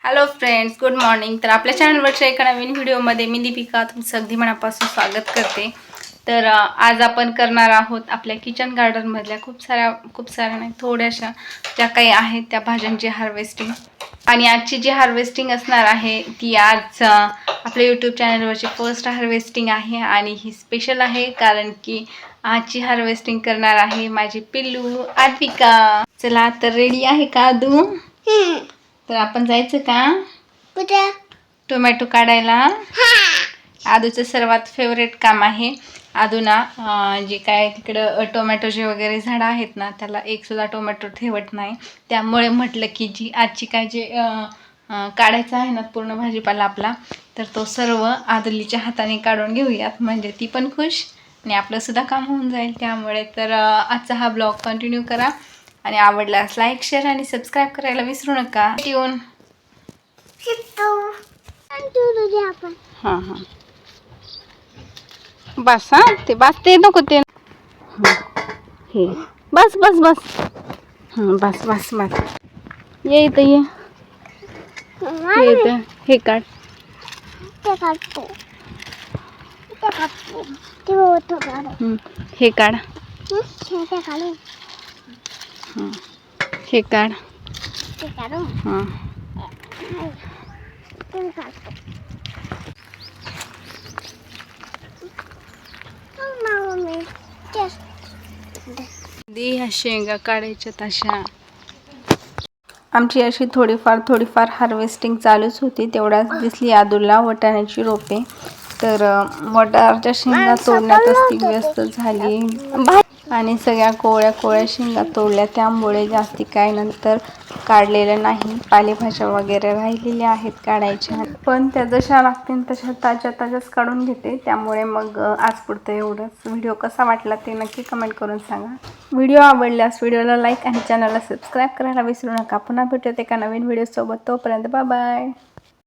Hello friends, good morning. तर आपल्या चॅनलवरच्या एका नवीन व्हिडिओमध्ये मी दीपिका तुमचं अगदी मनापासून स्वागत करते. तर आज आपण करणार आहोत आपल्या किचन गार्डनमधल्या खूप साऱ्या नाही, थोड्याशा ज्या काही आहेत त्या भाज्यांची हार्वेस्टिंग. आणि आजची जी हार्वेस्टिंग असणार आहे ती आज आपल्या यूट्यूब चॅनलवरची फर्स्ट हार्वेस्टिंग आहे. आणि ही स्पेशल आहे कारण की आजची हार्वेस्टिंग करणार आहे माझी पिल्लू आद्विका. चला, तर रेडी आहे का आदू? तर आपण जायचं का कुठे? टोमॅटो काढायला. आदूचं सर्वात फेवरेट काम आहे. आदूना जे काय तिकडं टोमॅटोचे वगैरे झाडं आहेत ना, त्याला एक सुद्धा टोमॅटो ठेवत नाही. त्यामुळे म्हटलं की आजची काय जे काढायचं आहे ना पूर्ण भाजीपाला आपला, तर तो सर्व आदुलीच्या हाताने काढून घेऊयात. म्हणजे ती पण खुश आणि आपलं सुद्धा काम होऊन जाईल. त्यामुळे तर आजचा हा ब्लॉग कंटिन्यू करा आणि आवडल्यास लाईक, शेअर आणि सबस्क्राईब करायला विसरू नका. येऊन हां बस. ते बस, ते नको ते. हे बस बस बस. बस बस बस. ये इथं ये. हे काढ. हे काढ. हे काढ. ह्या शेंगा काढायच्या तशा. आमची अशी थोडीफार हार्वेस्टिंग चालूच होती. तेवढ्याच दिसली आदूला वटाण्याची रोपे. तर वटारच्या शेंगा तोडण्यातच ती व्यस्त झाली आणि सगळ्या कोवळ्या शेंगा तोडल्या. त्यामुळे जास्ती काय नंतर काढलेलं नाही. पालेभाज्या वगैरे राहिलेल्या आहेत काढायच्या, पण त्या जशा लागतील तशा ताज्याच काढून घेते. त्यामुळे मग आज पुरतं एवढंच. व्हिडिओ कसा वाटला ते नक्की कमेंट करून सांगा. व्हिडिओ आवडल्यास व्हिडिओला लाईक आणि चॅनलला सबस्क्राईब करायला विसरू नका. पुन्हा भेटूयात एका नवीन व्हिडिओसोबत. तोपर्यंत बाय बाय.